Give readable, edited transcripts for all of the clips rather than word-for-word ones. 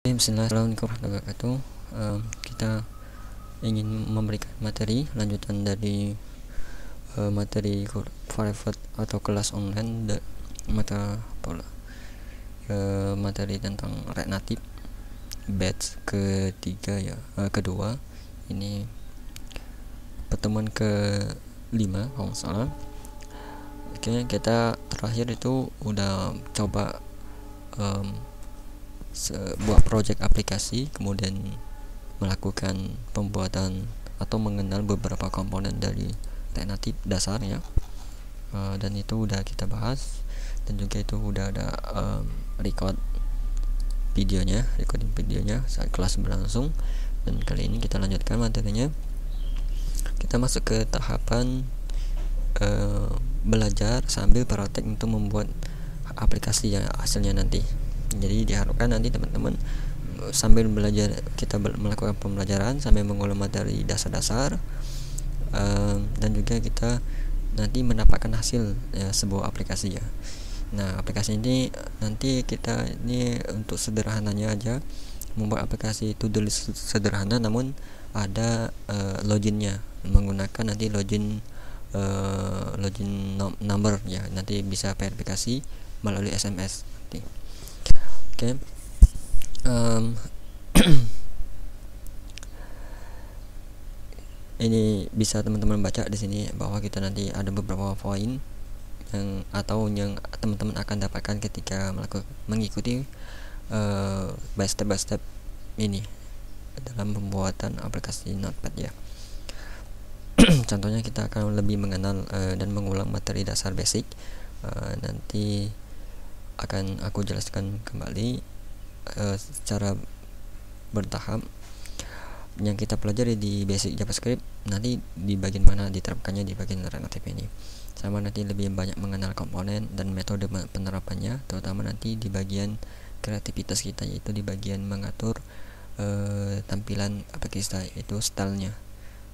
Bismillahirrahmanirrahim. Kita ingin memberikan materi lanjutan dari materi private atau kelas online materi tentang React Native batch ketiga ya, kedua. Ini pertemuan ke-5 kalau nggak salah. Oke, kita terakhir itu udah coba sebuah project aplikasi, kemudian melakukan pembuatan atau mengenal beberapa komponen dari React Native dasarnya, dan itu udah kita bahas, dan juga itu udah ada recording videonya saat kelas berlangsung. Dan kali ini kita lanjutkan materinya. Kita masuk ke tahapan belajar sambil praktek untuk membuat aplikasi yang hasilnya nanti. Jadi diharapkan nanti teman-teman sambil belajar, kita melakukan pembelajaran sambil mengulang materi dasar-dasar, dan juga kita nanti mendapatkan hasil ya, sebuah aplikasi ya. Nah, aplikasi ini nanti kita ini untuk sederhananya aja membuat aplikasi to-do list sederhana, namun ada loginnya, menggunakan nanti login number ya, nanti bisa verifikasi melalui SMS nanti. Oke. Ini bisa teman-teman baca di sini bahwa kita nanti ada beberapa poin yang teman-teman akan dapatkan ketika mengikuti by step ini dalam pembuatan aplikasi Notepad ya. Contohnya kita akan lebih mengenal dan mengulang materi dasar basic. Nanti akan aku jelaskan kembali secara bertahap yang kita pelajari di basic JavaScript, nanti di bagian mana diterapkannya di bagian React Native ini. Sama nanti lebih banyak mengenal komponen dan metode penerapannya, terutama nanti di bagian kreativitas kita, yaitu di bagian mengatur tampilan aplikasi itu stylenya.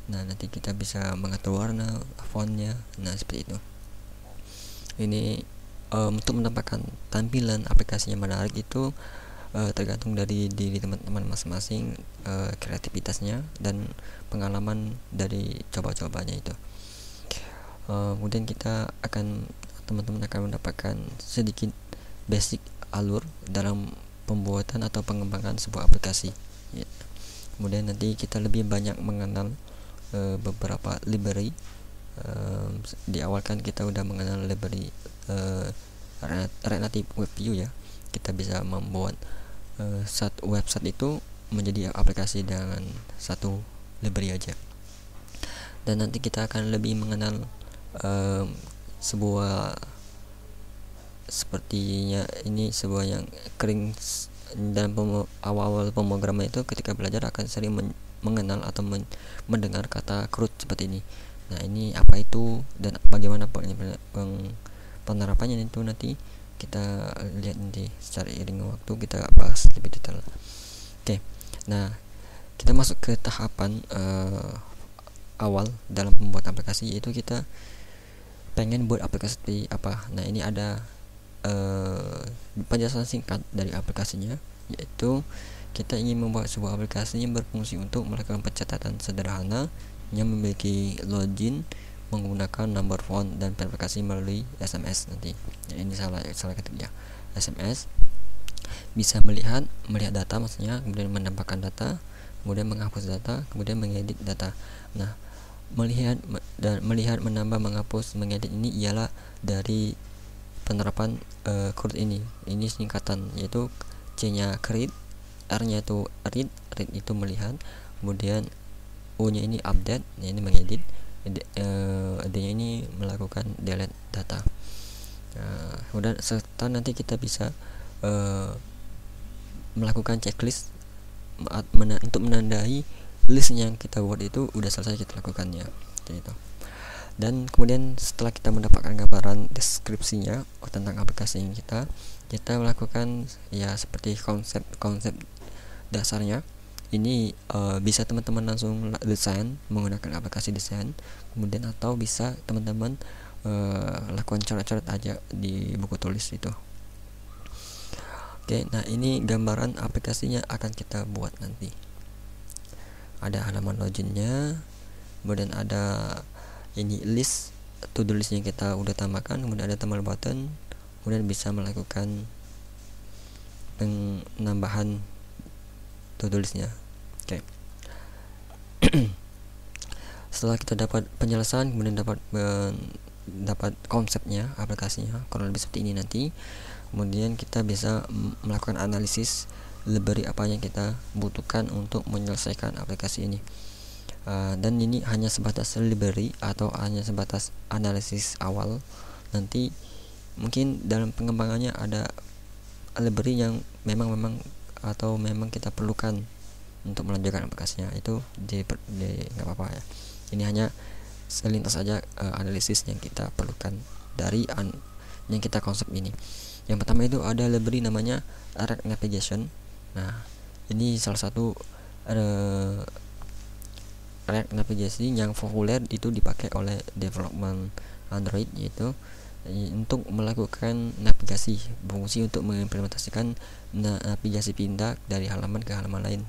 Nah, nanti kita bisa mengatur warna, fontnya, nah seperti itu. Ini untuk mendapatkan tampilan aplikasinya menarik itu tergantung dari diri teman-teman masing-masing, kreativitasnya dan pengalaman dari coba-cobanya itu. Kemudian teman-teman akan mendapatkan sedikit basic alur dalam pembuatan atau pengembangan sebuah aplikasi ya. Kemudian nanti kita lebih banyak mengenal beberapa library. Di awal kan kita udah mengenal library React Native Web View ya. Kita bisa membuat satu website itu menjadi aplikasi dengan satu library aja. Dan nanti kita akan lebih mengenal sebuah sepertinya ini sebuah yang kering dalam awal-awal pemrograman itu. Ketika belajar akan sering mengenal atau mendengar kata CRUD seperti ini. Nah, ini apa itu dan bagaimana penerapannya itu nanti kita lihat nanti secara iring waktu, kita bahas lebih detail. Oke. Nah, kita masuk ke tahapan awal dalam membuat aplikasi, yaitu kita pengen buat aplikasi seperti apa. Nah, ini ada penjelasan singkat dari aplikasinya, yaitu kita ingin membuat sebuah aplikasi yang berfungsi untuk melakukan pencatatan sederhana yang memiliki login menggunakan number, font, dan verifikasi melalui SMS nanti. Ya, ini salah ketiknya. SMS bisa melihat data maksudnya, kemudian menambahkan data, kemudian menghapus data, kemudian mengedit data. Nah, melihat, menambah, menghapus, mengedit ini ialah dari penerapan CRUD ini. Ini singkatan, yaitu C-nya create, R-nya itu read itu melihat, kemudian U-nya ini update, ini mengedit, D-nya ini melakukan delete data. Kemudian serta nanti kita bisa melakukan checklist untuk menandai list yang kita buat itu udah selesai kita lakukannya gitu. Dan kemudian setelah kita mendapatkan gambaran deskripsinya tentang aplikasi yang kita melakukan ya seperti konsep dasarnya. Ini bisa teman-teman langsung desain menggunakan aplikasi desain, kemudian atau bisa teman-teman lakukan coret-coret aja di buku tulis itu. Oke, nah ini gambaran aplikasinya akan kita buat nanti. Ada halaman loginnya, kemudian ada ini list to do list yang kita udah tambahkan, kemudian ada tombol button, kemudian bisa melakukan penambahan to do listnya. Oke. Setelah kita dapat penjelasan, kemudian dapat konsepnya, aplikasinya kurang lebih seperti ini nanti. Kemudian kita bisa melakukan analisis library apa yang kita butuhkan untuk menyelesaikan aplikasi ini. Dan ini hanya sebatas library atau hanya sebatas analisis awal. Nanti mungkin dalam pengembangannya ada library yang memang atau memang kita perlukan untuk melanjutkan aplikasinya, itu nggak apa-apa ya. Ini hanya selintas saja analisis yang kita perlukan dari yang kita konsep ini. Yang pertama itu ada library namanya React Navigation. Nah, ini salah satu React Navigation yang populer, itu dipakai oleh development Android, yaitu untuk melakukan navigasi, fungsi untuk mengimplementasikan navigasi pindah dari halaman ke halaman lain.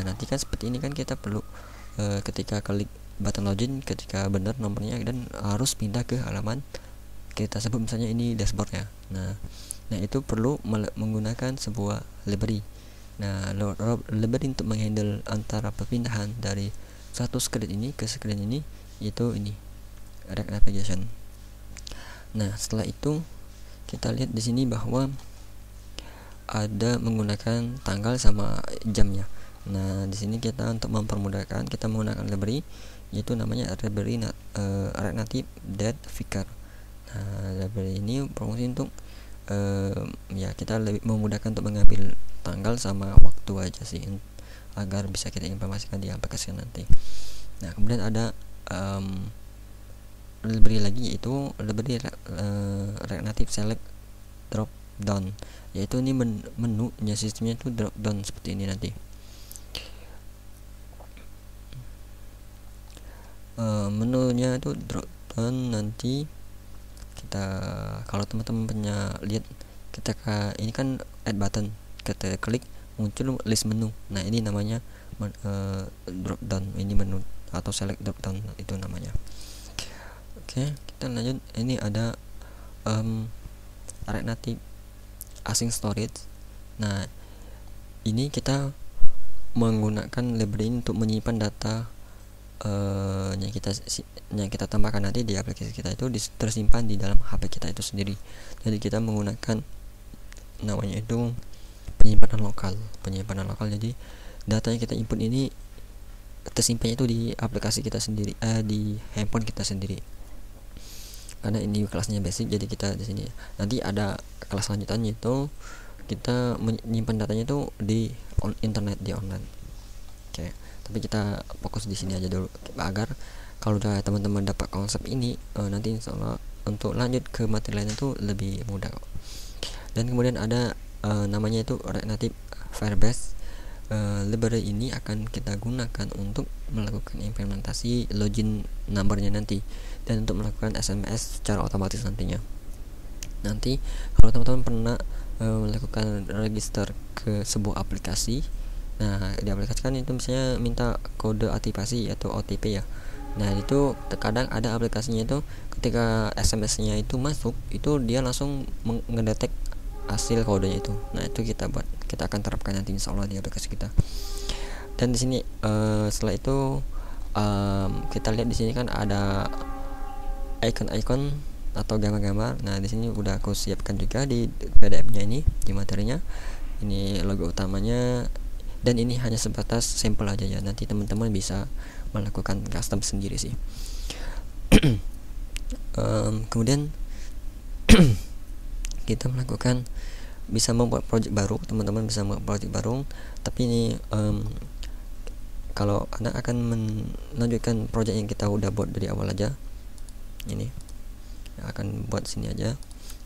Nah, nanti kan seperti ini kan kita perlu ketika klik button login, ketika benar nomornya, dan harus pindah ke halaman kita sebut misalnya ini dashboardnya. Nah itu perlu menggunakan sebuah library. Nah, library untuk menghandle antara perpindahan dari satu screen ini ke screen ini, yaitu ini React Navigation. Nah, setelah itu kita lihat di sini bahwa ada menggunakan tanggal sama jamnya. Nah, di sini kita untuk mempermudahkan kita menggunakan library, yaitu namanya library React Native Date Picker. Nah, library ini berfungsi untuk ya kita lebih memudahkan untuk mengambil tanggal sama waktu aja sih, agar bisa kita informasikan di aplikasi nanti. Nah, kemudian ada library lagi, yaitu library React Native Select Drop Down, yaitu ini menunya sistemnya itu drop down seperti ini nanti. Menunya itu drop down nanti. Kita kalau teman-teman punya lihat, ketika ini kan add button, kita klik muncul list menu. Nah, ini namanya drop down, ini menu atau select drop down itu namanya. Oke, kita lanjut. Ini ada React Native Async Storage. Nah, ini kita menggunakan library untuk menyimpan data yang kita tambahkan nanti di aplikasi kita itu tersimpan di dalam HP kita itu sendiri. Jadi kita menggunakan namanya itu penyimpanan lokal. Jadi data yang kita input ini tersimpannya itu di aplikasi kita sendiri, di handphone kita sendiri. Karena ini kelasnya basic, jadi kita di sini. Nanti ada kelas lanjutannya itu kita menyimpan datanya itu di internet, di online. Oke. Tapi kita fokus di sini aja dulu, agar kalau udah teman-teman dapat konsep ini, nanti insya Allah untuk lanjut ke materi lain itu lebih mudah. Dan kemudian ada namanya itu React Native Firebase. Library ini akan kita gunakan untuk melakukan implementasi login numbernya nanti, dan untuk melakukan SMS secara otomatis nantinya. Nanti kalau teman-teman pernah melakukan register ke sebuah aplikasi, nah di aplikasi kan itu misalnya minta kode aktivasi atau OTP ya. Nah, itu terkadang ada aplikasinya itu ketika SMS-nya itu masuk, itu dia langsung ngedetek hasil kodenya itu. Nah, itu kita akan terapkan nanti insya Allah di aplikasi kita. Dan di sini setelah itu kita lihat di sini kan ada icon-icon atau gambar-gambar. Nah, di sini udah aku siapkan juga di PDF-nya ini, di materinya. Ini logo utamanya, dan ini hanya sebatas sampel aja ya. Nanti teman-teman bisa melakukan custom sendiri sih. Kemudian kita bisa membuat project baru. Teman-teman bisa membuat project baru, tapi ini kalau Anda akan melanjutkan project yang kita udah buat dari awal aja, ini akan buat sini aja.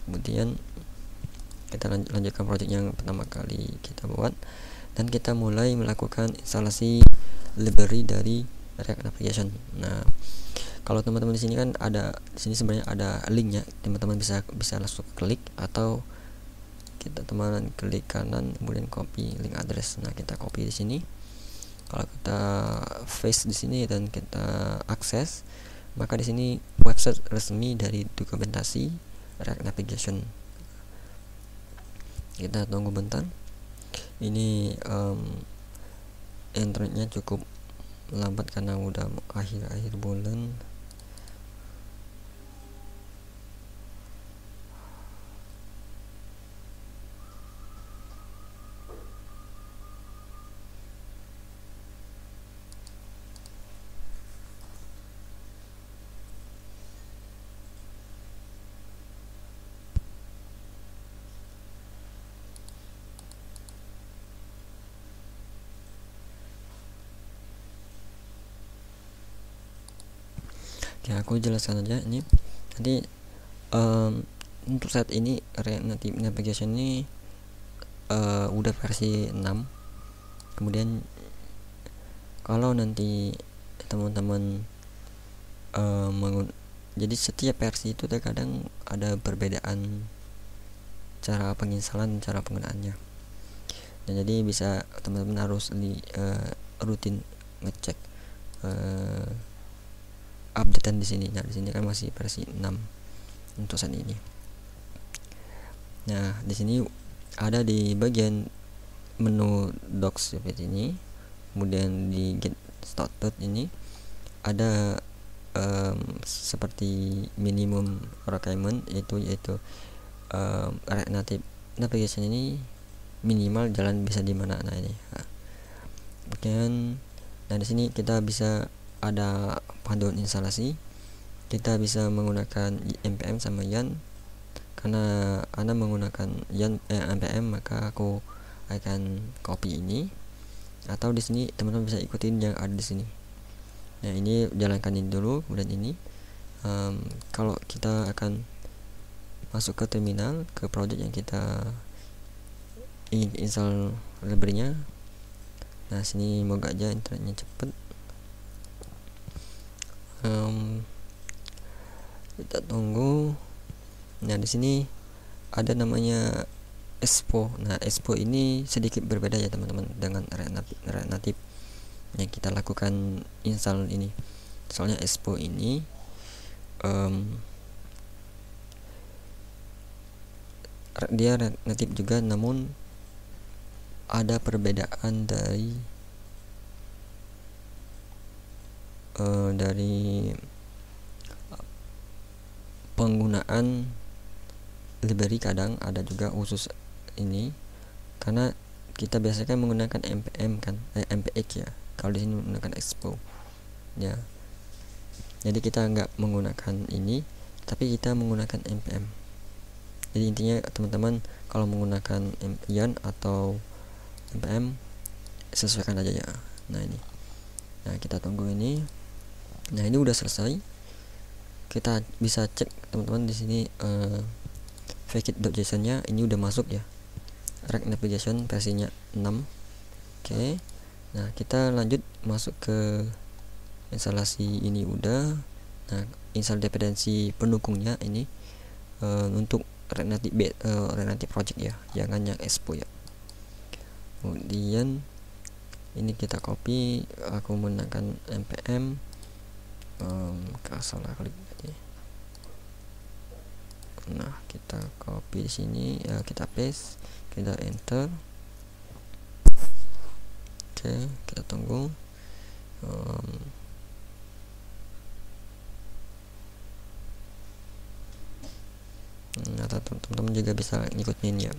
Kemudian kita lanjutkan project yang pertama kali kita buat, dan kita mulai melakukan instalasi library dari React Navigation. Nah, kalau teman-teman di sini kan di sini sebenarnya ada linknya, teman-teman bisa langsung klik atau kita teman klik kanan kemudian copy link address. Nah kita copy di sini. Kalau kita paste di sini dan kita akses, maka di sini website resmi dari dokumentasi React Navigation. Kita tunggu bentar. Ini internetnya cukup lambat karena udah akhir bulan. Ya aku jelaskan aja ini. Nanti untuk saat ini React Native Navigation ini udah versi 6. Kemudian kalau nanti teman-teman jadi setiap versi itu terkadang ada perbedaan cara penginstalan, cara penggunaannya. Dan jadi bisa teman-teman harus rutin ngecek updatean di sini. Nah, di sini kan masih versi 6 untuk saat ini. Nah, di sini ada di bagian menu docs seperti ini. Kemudian di get started ini ada seperti minimum requirement yaitu React Native Navigation ini minimal jalan bisa di mana. Nah ini. Kemudian di sini kita bisa ada panduan instalasi. Kita bisa menggunakan npm sama yarn. Karena Anda menggunakan yarn npm, maka aku akan copy ini. Atau di sini teman-teman bisa ikutin yang ada di sini. Nah ini jalankan ini dulu, kemudian ini. Kalau kita akan masuk ke terminal, ke project yang kita ingin install library-nya. Nah sini moga aja internetnya cepet. Kita tunggu. Nah di sini ada namanya Expo. Nah Expo ini sedikit berbeda ya teman-teman dengan React Native yang kita lakukan install ini. Soalnya Expo ini dia React Native juga, namun ada perbedaan dari penggunaan library. Kadang ada juga khusus ini karena kita biasanya menggunakan npm kan, npx ya. Kalau di sini menggunakan expo ya. Jadi kita nggak menggunakan ini, tapi kita menggunakan npm. Jadi intinya teman-teman kalau menggunakan yarn atau npm sesuaikan aja ya. Nah ini. Nah kita tunggu ini. Nah ini udah selesai. Kita bisa cek teman-teman di sini fakeit.json-nya ini udah masuk ya. React Navigation versinya 6. Oke. Nah kita lanjut masuk ke instalasi ini udah. Nah install dependensi pendukungnya ini untuk React Native project ya, jangan yang expo ya. Kemudian ini kita copy, aku menggunakan npm. Salah klik tadi. Nah kita copy di sini ya, kita paste, kita enter. Oke, kita tunggu. Nah teman-teman juga bisa ngikutin ya.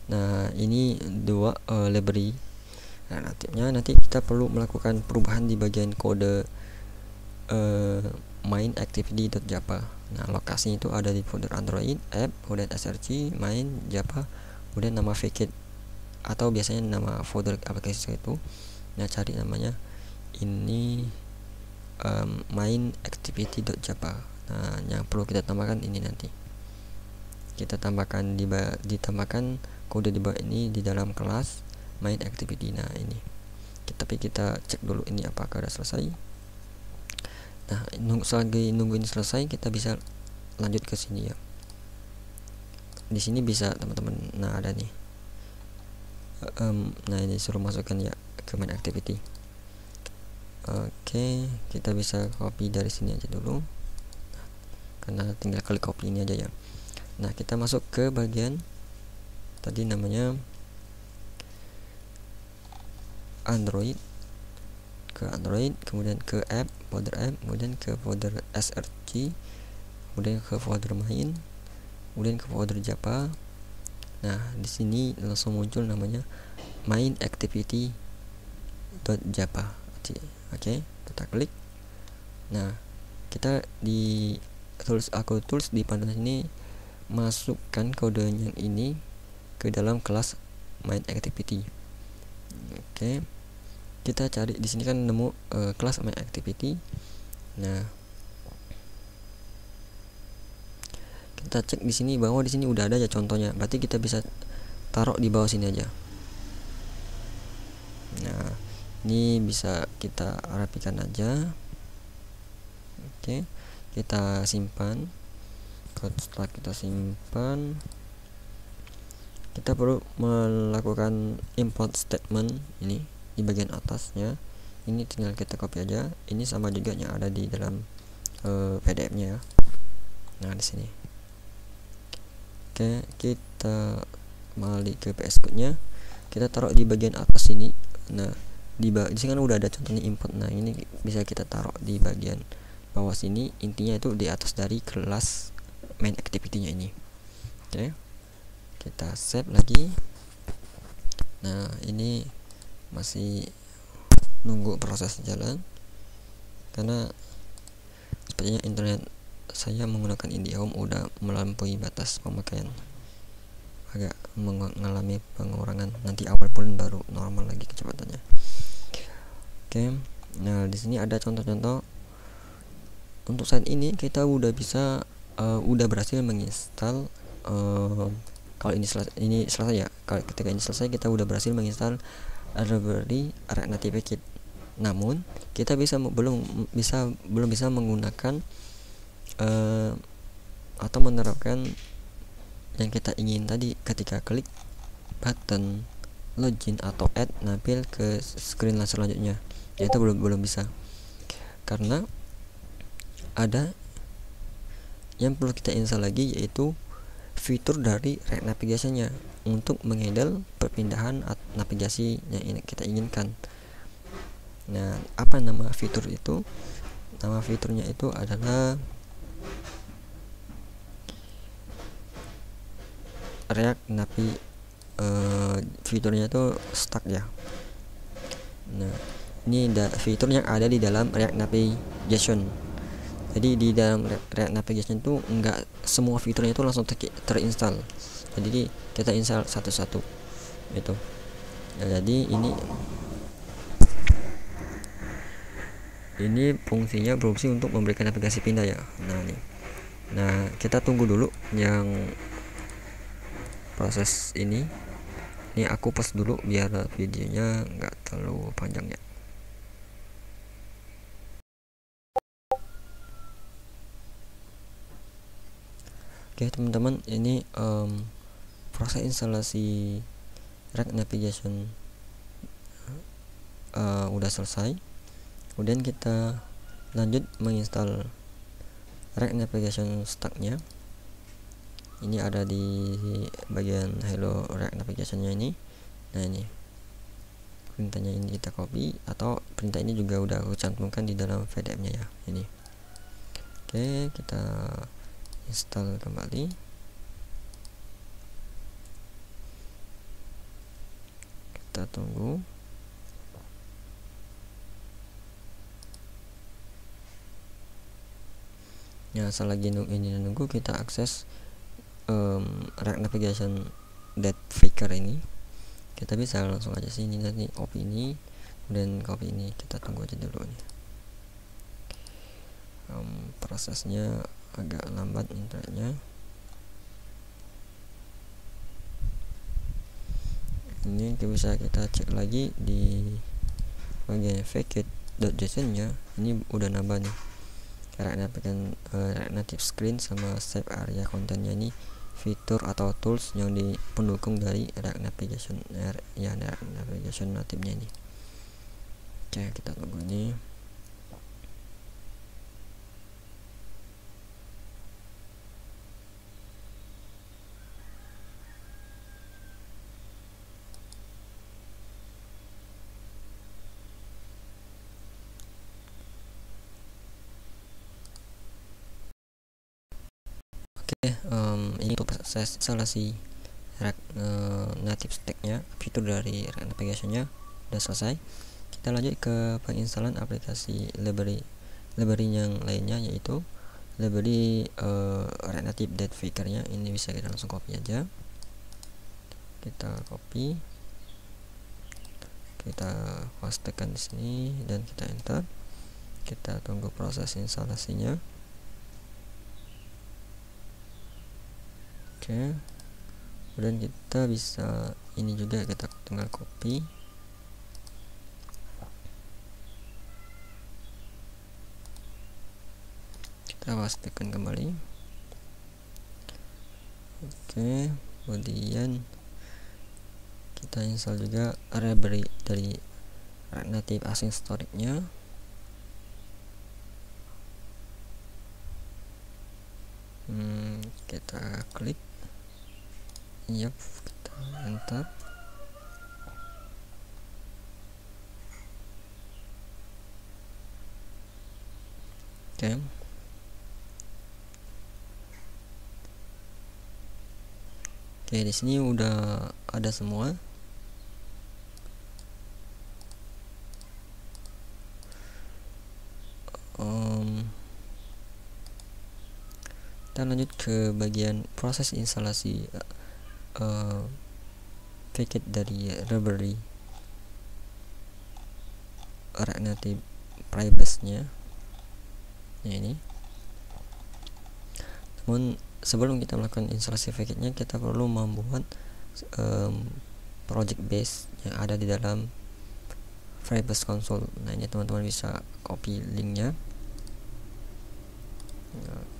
Nah ini dua library natifnya. Nanti kita perlu melakukan perubahan di bagian kode main activity.java. Nah lokasinya itu ada di folder Android app, kemudian src main java, kemudian nama fakeit atau biasanya nama folder aplikasi itu. Nah cari namanya ini main activity.java. Nah yang perlu kita tambahkan ini, nanti kita tambahkan ditambahkan kode di bawah ini di dalam kelas main activity. Nah ini tapi kita cek dulu ini apakah sudah selesai. Nah selagi nunggu ini selesai, kita bisa lanjut ke sini ya. di sini bisa teman-teman. Nah ada nih, nah ini suruh masukkan ya ke main activity. Oke, kita bisa copy dari sini aja dulu, karena tinggal klik copy ini aja ya. Nah kita masuk ke bagian tadi namanya Android, ke Android, kemudian ke app, folder app, kemudian ke folder src, kemudian ke folder main, kemudian ke folder Java. Nah di sini langsung muncul namanya main activity.java. Oke, kita klik. Nah kita di tools di panel ini masukkan kode yang ini ke dalam kelas main activity. Oke, kita cari di sini kan nemu kelas main activity. Nah kita cek di sini bahwa di sini udah ada ya contohnya, berarti kita bisa taruh di bawah sini aja. Nah ini bisa kita rapikan aja. Oke, kita simpan. Setelah kita simpan, kita perlu melakukan import statement ini di bagian atasnya. Ini tinggal kita copy aja. Ini sama juga yang ada di dalam PDF-nya ya. Nah di sini. Oke, kita balik ke VS Code-nya. Kita taruh di bagian atas sini. Nah di sini kan udah ada contohnya import. Nah ini bisa kita taruh di bagian bawah sini. Intinya itu di atas dari kelas main activity-nya ini. Oke, kita save lagi. Nah ini masih nunggu proses jalan karena sepertinya internet saya menggunakan IndiHome udah melampaui batas pemakaian, agak mengalami pengurangan. Nanti awal bulan baru normal lagi kecepatannya. Oke, nah di sini ada contoh-contoh. Untuk saat ini kita udah bisa udah berhasil menginstal. Kalau ini selesai ya, kalau ketika ini selesai kita udah berhasil menginstal Raspberry Red Native Kit. Namun kita belum bisa menggunakan atau menerapkan yang kita ingin tadi ketika klik button login atau add nampil ke screen selanjutnya, yaitu belum bisa, karena ada yang perlu kita install lagi, yaitu fitur dari Red Navigation-nya untuk menghandle perpindahan navigasi yang kita inginkan. Nah apa nama fitur itu? Nama fiturnya itu adalah React Navi. Fiturnya itu stack ya. Nah ini fitur yang ada di dalam React Navigation. Jadi di dalam React Navigation itu enggak semua fiturnya itu langsung terinstall. Jadi kita install satu-satu itu. Nah, jadi ini fungsinya berfungsi untuk memberikan navigasi pindah ya. Nah kita tunggu dulu yang proses ini aku pause dulu biar videonya nggak terlalu panjang ya. Oke teman-teman, ini proses instalasi React Navigation udah selesai. Kemudian kita lanjut menginstal React Navigation stack-nya. Ini ada di bagian Hello React Navigation-nya ini. Nah ini perintahnya, ini kita copy, atau perintah ini juga udah aku cantumkan di dalam PDF-nya ya ini. Oke, kita install kembali. Kita tunggu. Ya selagi ini nunggu, kita akses React Navigation Figure ini. Kita bisa langsung aja sini, nanti copy ini, kemudian copy ini. Kita tunggu aja dulu nih. Prosesnya agak lambat internetnya. Ini bisa kita cek lagi di bagian fake.json nya. Ini udah nambah nih React Native Screen sama Save Area Contentnya ini fitur atau tools yang pendukung dari React Navigation React Navigation native-nya ini. Oke, kita tunggu ini. Ini untuk proses instalasi React native stack-nya, fitur dari React Navigation-nya udah selesai. Kita lanjut ke penginstalan aplikasi library yang lainnya, yaitu library React Native Figure-nya. Ini bisa kita langsung copy aja. Kita copy, kita pastekan di sini dan kita enter. Kita tunggu proses instalasinya. Oke, kemudian kita bisa ini juga, kita tinggal copy, kita pastikan kembali. Oke, kemudian kita install juga library dari React Native Async Storage-nya. Kita klik, kita enter. Oke. Oke, di sini udah ada semua. Kita lanjut ke bagian proses instalasi paket dari library React Native Firebase-nya. Ini. Namun sebelum kita melakukan instalasi paketnya, kita perlu membuat project base yang ada di dalam Firebase console. Nah, ini teman-teman bisa copy linknya.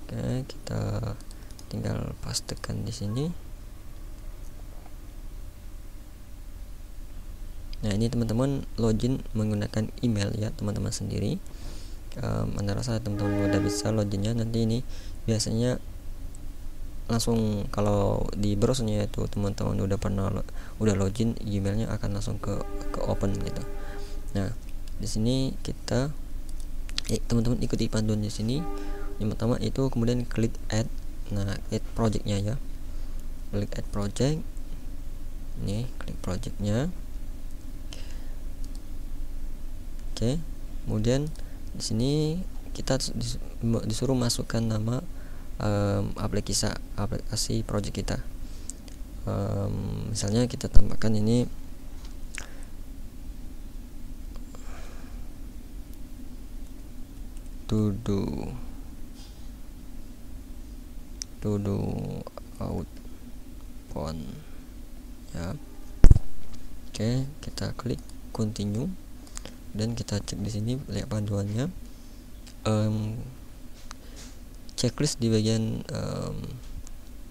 Oke, kita tinggal pastekan di sini. Nah, ini teman-teman login menggunakan email ya teman-teman sendiri. Anda rasa teman-teman udah bisa loginnya, nanti ini biasanya langsung kalau di browsernya itu teman-teman udah login, emailnya akan langsung ke open gitu. Nah, di sini kita teman-teman ikuti panduan di sini. Yang pertama itu kemudian klik add. Nah, add projectnya ya, klik add project. Ini klik projectnya. Oke, kemudian di sini kita disuruh masukkan nama aplikasi project kita. Misalnya kita tambahkan ini to do outbound ya. Oke, kita klik continue dan kita cek di sini, lihat panduannya. Checklist di bagian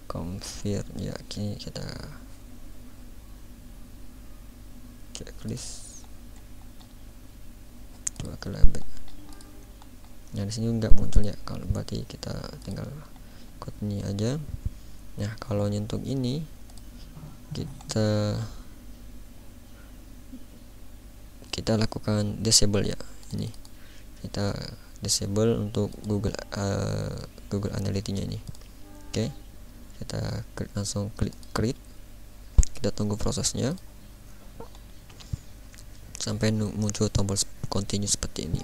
confirm ya. Kini kita checklist dua kali back. Nah, di sini nggak muncul ya, kalau berarti kita tinggal kode ini aja. Nah, kalau nyentuh ini kita lakukan disable ya. Ini kita disable untuk Google Analytics-nya ini. Oke, kita langsung klik create. Kita tunggu prosesnya sampai muncul tombol continue seperti ini.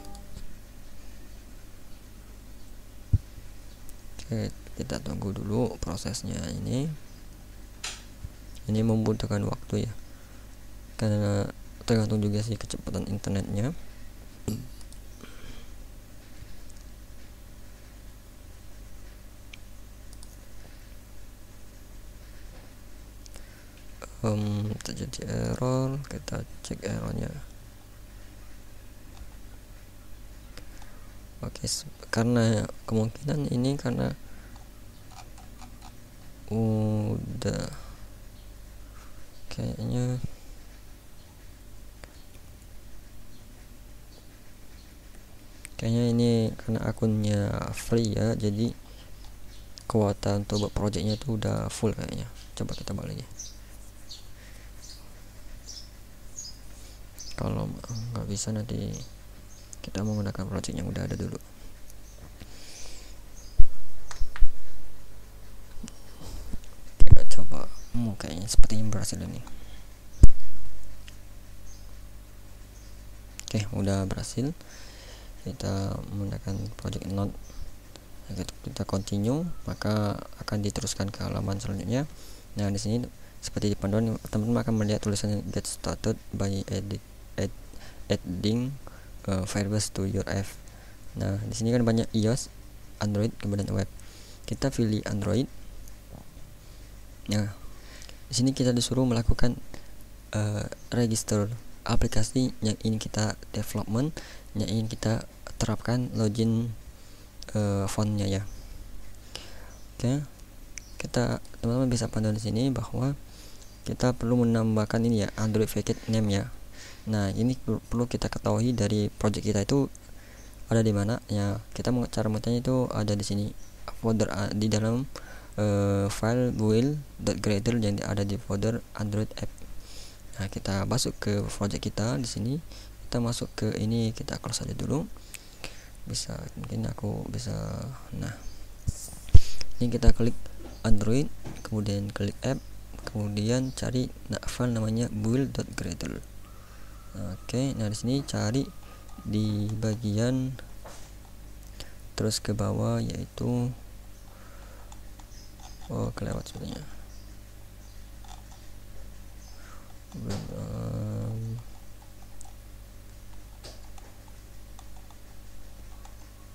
Oke, kita tunggu dulu prosesnya ini membutuhkan waktu ya, karena tergantung juga sih kecepatan internetnya. Terjadi error, kita cek errornya. Oke, karena kemungkinan ini karena udah kayaknya ini karena akunnya free ya, jadi kuota untuk buat projectnya itu udah full kayaknya. Coba kita balik ya. Kalau nggak bisa nanti kita menggunakan project yang udah ada dulu. Kita coba, kayaknya sepertinya berhasil ini. Oke, udah berhasil. Kita menggunakan project node, kita continue, maka akan diteruskan ke halaman selanjutnya. Nah, di sini seperti di panduan, teman-teman akan melihat tulisannya get started by adding variables to your app. Nah, di sini kan banyak iOS, Android, kemudian web. Kita pilih Android. Nah, di sini kita disuruh melakukan register aplikasi yang ingin kita development, yang ingin kita terapkan login fontnya ya. Oke, teman-teman bisa pandang di sini bahwa kita perlu menambahkan ini ya, Android package name ya. Nah, ini perlu kita ketahui dari project kita itu ada di mana ya. Kita cara mencarinya itu ada di sini, folder di dalam file build.gradle yang ada di folder Android app. Nah, kita masuk ke project kita di sini. Kita masuk ke ini, kita close aja dulu. Bisa, mungkin aku bisa. Nah, ini kita klik Android, kemudian klik app, kemudian cari file namanya build.gradle. Oke, nah di sini cari di bagian terus ke bawah, yaitu kelewat sebenarnya.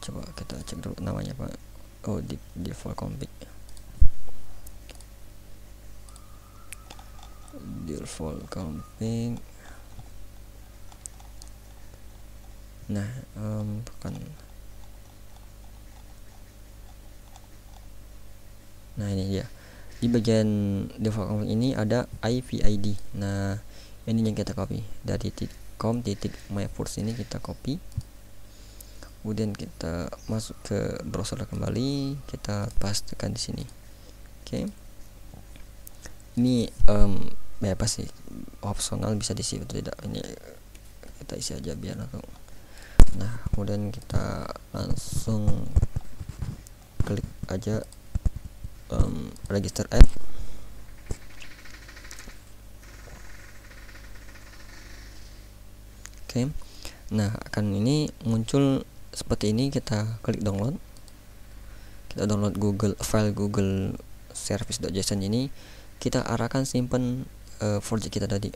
Coba kita cek dulu namanya Pak. Di default config. Nah, bukan. Nah, ini dia. Di bagian default config ini ada IPID. Nah, ini yang kita copy dari .com/myforce ini, kita copy. Kemudian kita masuk ke browser kembali, kita pastekan di sini. Oke. Ini bebas sih, opsional, bisa diisi atau tidak. Ini kita isi aja biar langsung. Nah, kemudian kita langsung klik aja register app. Oke. Nah, akan ini muncul seperti ini. Kita klik download. Kita download file Google service.json ini. Kita arahkan simpan project kita tadi.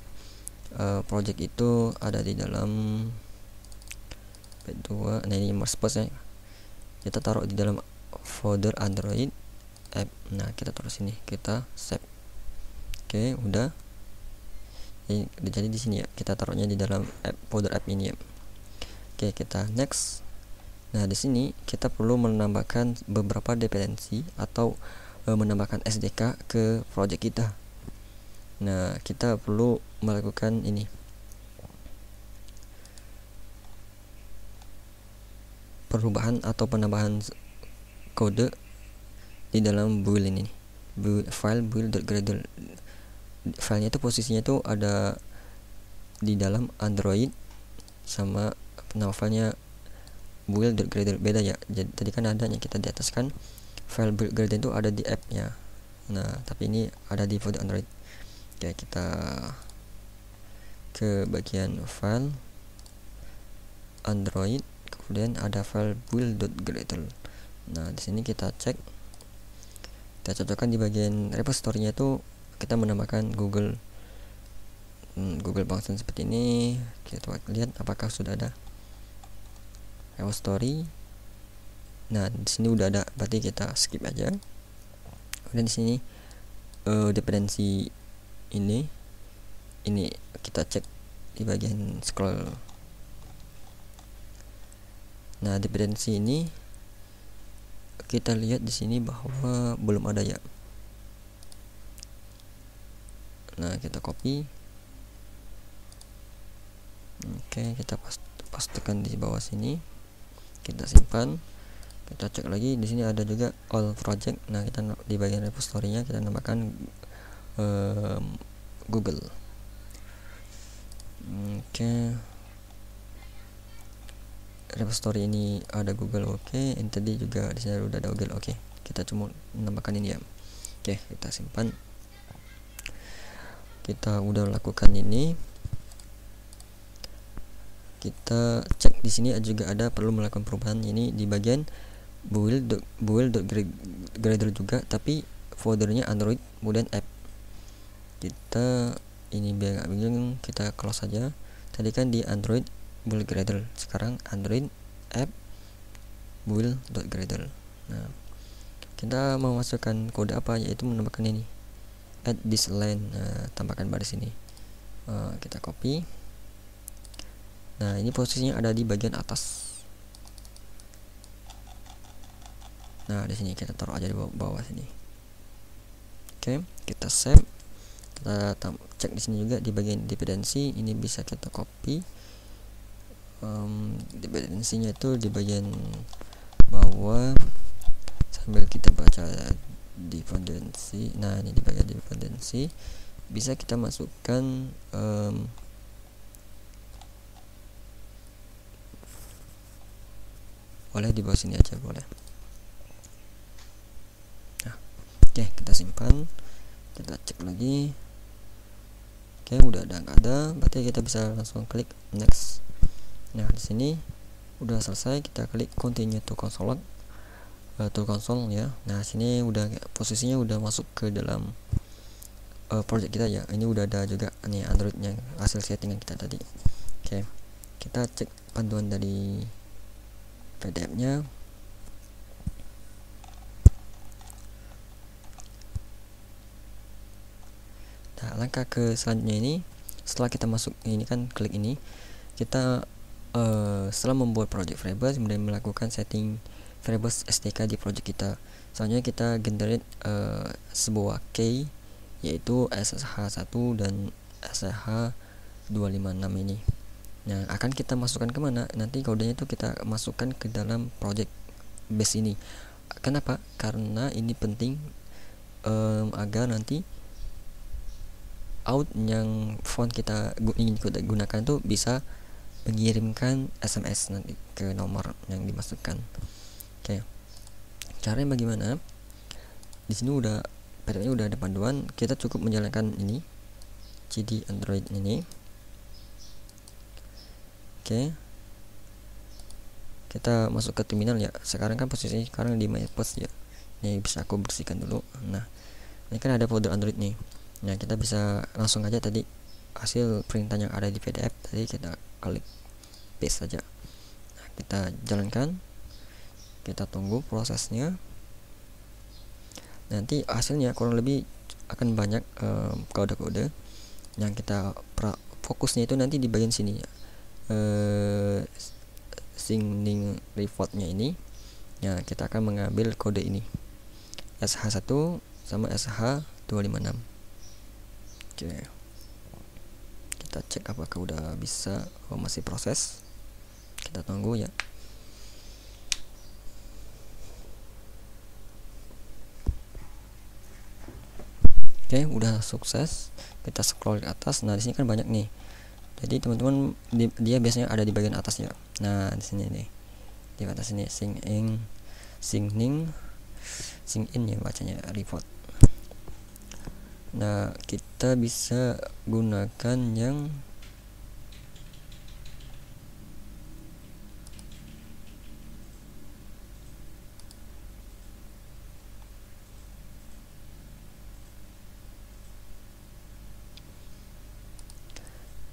Project itu ada di dalam P2. Nah, ini Marspos ya. Kita taruh di dalam folder Android app. Nah, kita taruh sini, kita save. Oke, udah. Jadi di sini ya, kita taruhnya di dalam folder app ini ya. Oke, kita next. Nah, di sini kita perlu menambahkan beberapa dependensi atau menambahkan SDK ke project kita. Nah, kita perlu melakukan ini, perubahan atau penambahan kode di dalam build ini, file build.gradle. Filenya itu posisinya itu ada di dalam Android, sama nama filenya build.gradle beda ya. Jadi tadi kan ada yang kita di atas kan file build.gradle itu ada di app-nya. Nah, tapi ini ada di folder Android. Oke, kita ke bagian file Android, kemudian ada file build.gradle. Nah, di sini kita cek, kita cocokkan di bagian repository-nya itu. Kita menambahkan Google Function seperti ini. Kita lihat apakah sudah ada repository. Nah, di sini udah ada, berarti kita skip aja. Kemudian di sini dependensi ini kita cek di bagian scroll. Nah, dependensi ini kita lihat di sini bahwa belum ada ya. Nah, kita copy. Oke, kita pastekan di bawah sini. Kita simpan. Kita cek lagi, di sini ada juga all project. Nah, kita di bagian repository-nya kita nambahkan Google. Oke. Repository ini ada Google, oke. Entity juga di sini udah ada Google, oke. Kita cuma nambahkan ini ya. Oke, kita simpan. Kita udah lakukan ini. Kita cek di sini juga ada perlu melakukan perubahan ini di bagian build.gradle juga, tapi foldernya Android kemudian app. Kita ini biar gak bingung, kita close saja. Tadi kan di Android build.gradle, sekarang Android app build.gradle. Nah, kita mau masukkan kode apa, yaitu menambahkan ini add this line. Nah, tambahkan baris ini. Kita copy. Nah, ini posisinya ada di bagian atas. Nah, di sini kita taruh aja di bawah sini. Oke, kita save. Kita cek di sini juga di bagian dependensi, ini bisa kita copy. Dependensinya itu di bagian bawah sambil kita baca dependensi. Nah, ini di bagian dependensi bisa kita masukkan boleh di bawah sini aja boleh. Nah, oke, kita simpan. Kita cek lagi. Oke, udah ada, berarti kita bisa langsung klik next. Nah, di sini udah selesai, kita klik continue to console ya. Nah, sini udah posisinya udah masuk ke dalam project kita ya. Ini udah ada juga nih Androidnya, hasil settingan kita tadi. Oke, kita cek panduan dari PDF-nya. Nah, langkah ke selanjutnya ini, setelah kita masuk ini kan klik ini, kita setelah membuat project variables kemudian melakukan setting variables STK di project kita. Selanjutnya kita generate sebuah key, yaitu SSH1 dan SSH256 ini. Nah, akan kita masukkan kemana? Nanti kodenya itu kita masukkan ke dalam project base ini. Kenapa? Karena ini penting agar nanti out yang font kita ingin gunakan itu bisa mengirimkan SMS nanti ke nomor yang dimasukkan. Oke. Caranya bagaimana? Di sini udah PDF-nya udah ada panduan, kita cukup menjalankan ini CD Android ini. Oke. Kita masuk ke terminal ya. Sekarang kan posisinya sekarang di My Post ya. Ini bisa aku bersihkan dulu. Nah, ini kan ada folder Android nih. Nah, kita bisa langsung aja tadi hasil perintan yang ada di PDF tadi kita klik paste saja. Nah, kita jalankan. Kita tunggu prosesnya. Nanti hasilnya kurang lebih akan banyak kode-kode yang kita fokusnya itu nanti di bagian sini ya. Signing reportnya ini ya, kita akan mengambil kode ini SH1 sama SH256. Oke, kita cek apakah udah bisa. Masih proses, kita tunggu ya. Oke, udah sukses. Kita scroll ke atas. Nah, di sini kan banyak nih. Jadi teman-teman dia biasanya ada di bagian atas ya. Nah, di sini nih. Di atas ini signing ya bacanya report. Nah, kita bisa gunakan yang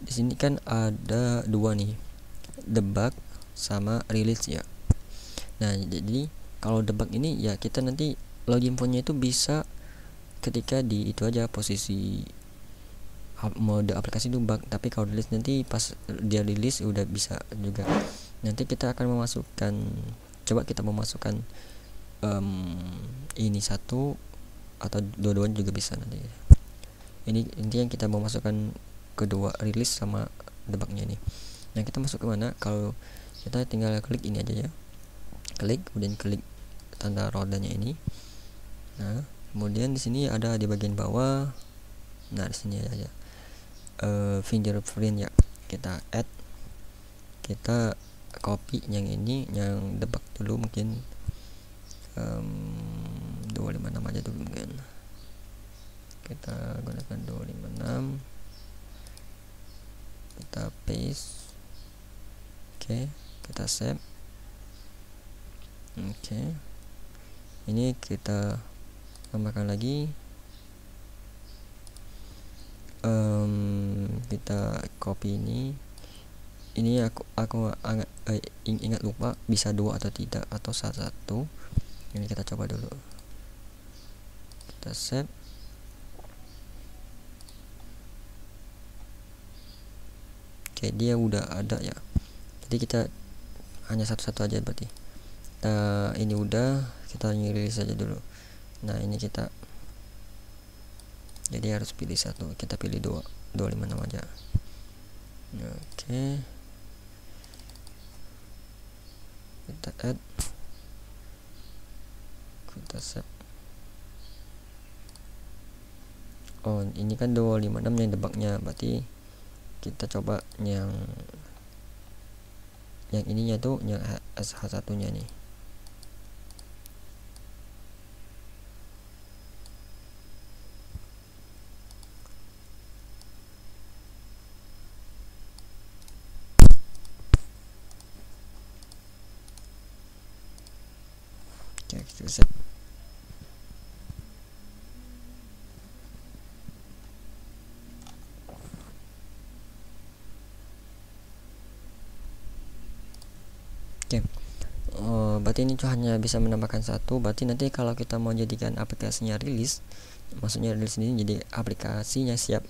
di sini kan ada dua nih, debug sama release ya. Nah, jadi kalau debug ini ya kita nanti login fontnya itu bisa ketika di itu aja posisi mode aplikasi itu bug, tapi kalau release nanti pas dia release udah bisa juga. Nanti kita akan memasukkan, coba kita memasukkan ini satu atau dua-duanya juga bisa nanti. Ini intinya kita mau masukkan kedua rilis sama debugnya ini. Nah, kita masuk ke mana? Kalau kita tinggal klik ini aja ya, klik, kemudian klik tanda rodanya ini. Nah, kemudian di sini ada di bagian bawah. Nah, di sini aja fingerprint ya, kita add, kita copy yang ini, yang debug dulu mungkin 256 aja dulu mungkin. Kita gunakan 256, kita paste. Oke, kita save. Oke, ini kita tambahkan lagi, kita copy ini aku ingat lupa bisa 2 atau tidak, atau satu. Ini kita coba dulu, kita save. Oke, dia udah ada ya, jadi kita hanya satu-satu aja berarti. Nah, ini udah, kita rilis saja dulu. Nah, ini kita jadi harus pilih satu, kita pilih 256 aja. Oke, kita add, kita save. Oh, ini kan 256 yang debugnya, berarti kita coba yang ininya tuh, yang SH1 nya nih. Oke, kita save. Oke, berarti ini hanya bisa menambahkan satu. Berarti nanti kalau kita mau jadikan aplikasinya rilis, maksudnya rilis ini jadi aplikasinya siap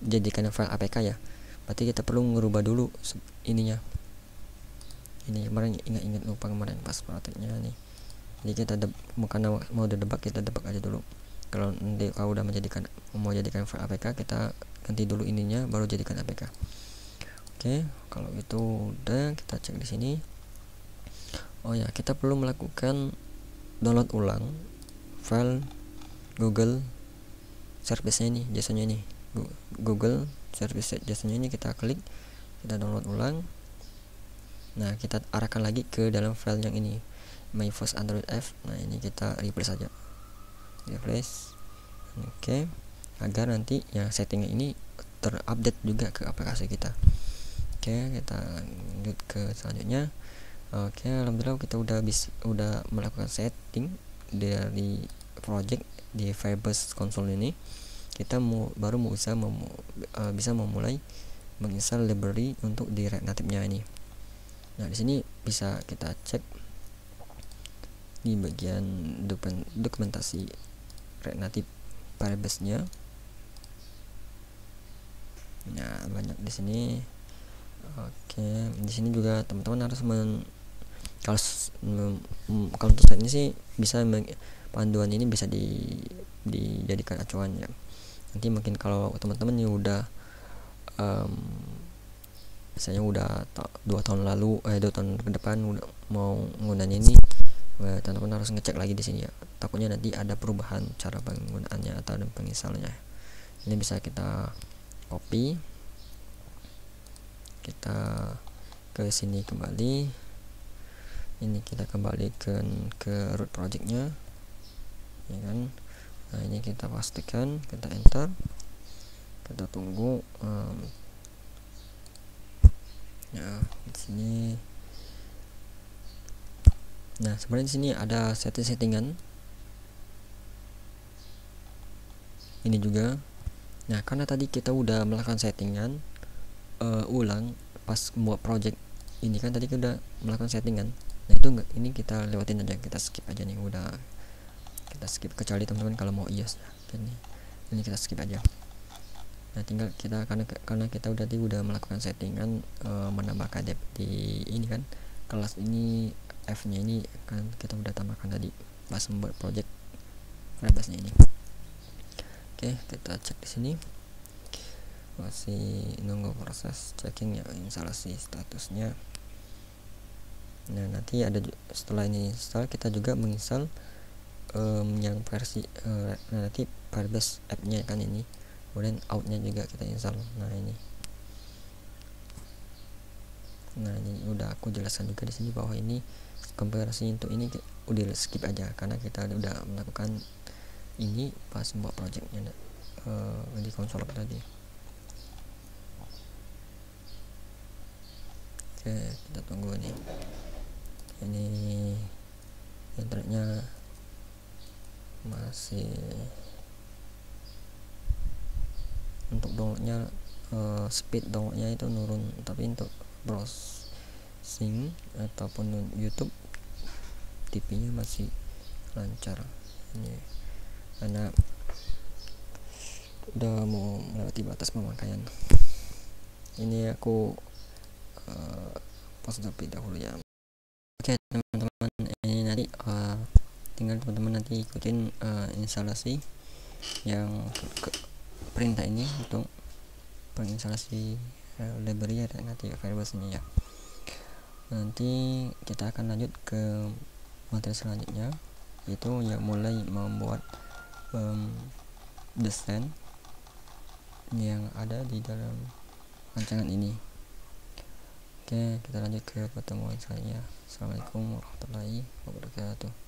jadikan file APK ya, berarti kita perlu merubah dulu ininya. Ini kemarin ingat lupa kemarin pas prakteknya nih. Jadi kita bukan mau debug, kita debug aja dulu. Kalau nanti kalau udah mau jadikan file APK, kita ganti dulu ininya, baru jadikan APK. Oke, kalau itu udah, kita cek di sini. Oh ya, kita perlu melakukan download ulang file Google Service-nya ini, jasanya ini, Google Service jasanya ini. Kita klik, kita download ulang. Nah, kita arahkan lagi ke dalam file yang ini, my first Android app. Nah, ini kita refresh saja, refresh. Oke, agar nanti yang settingnya ini terupdate juga ke aplikasi kita. Oke, kita lanjut ke selanjutnya. Oke, alhamdulillah kita udah melakukan setting dari project di Firebase console ini. Kita baru bisa memulai menginstal library untuk di React Native-nya ini. Nah, di sini bisa kita cek di bagian dokumentasi React Native Firebase-nya. Nah, banyak di sini. Oke, di sini juga teman-teman harus kalau untuk saat ini sih bisa panduan ini bisa dijadikan acuan ya. Nanti mungkin kalau teman-teman yang udah misalnya udah 2 tahun lalu 2 tahun ke depan udah mau menggunakan ini, teman-teman harus ngecek lagi di sini ya. Takutnya nanti ada perubahan cara penggunaannya atau penginstalannya. Ini bisa kita copy, kita ke sini kembali. Ini kita kembali ke root projectnya ya kan. Nah, ini kita pastikan, kita enter, kita tunggu ya di sini. Nah, sebenarnya di sini ada settingan ini juga. Nah, karena tadi kita udah melakukan settingan ulang pas buat project ini kan, tadi kita udah melakukan settingan. Nah, itu enggak, ini kita lewatin aja, kita skip aja nih, udah kita skip, kecuali teman-teman kalau mau iOS ya. Ini kita skip aja. Nah, tinggal kita karena kita udah melakukan settingan menambahkan dep di ini kan, kelas ini F-nya ini kan kita udah tambahkan tadi pas membuat project Firebase-nya ini. Oke, kita cek di sini. Masih nunggu proses checking ya, instalasi statusnya. Nah, nanti ada setelah ini install, kita juga menginstal yang versi nanti Firebase app-nya kan ini. Kemudian out-nya juga kita install. Nah, ini udah aku jelaskan juga di sini bahwa ini konfigurasi untuk ini udah skip aja karena kita udah melakukan ini pas membuat projectnya di konsol tadi. Oke, kita tunggu nih. Ini internetnya masih, untuk downloadnya speed downloadnya itu nurun, tapi untuk browsing ataupun YouTube TV-nya masih lancar. Ini karena udah mau melewati batas pemakaian. Ini aku pause terlebih dahulu ya. Oke teman-teman, ini nanti tinggal teman-teman nanti ikutin instalasi yang perintah ini untuk penginstalasi library ya, nanti Firebase ini ya. Nanti kita akan lanjut ke materi selanjutnya, yaitu yang mulai membuat desain yang ada di dalam rancangan ini. Oke, kita lanjut ke pertemuan selanjutnya. Assalamualaikum warahmatullahi wabarakatuh.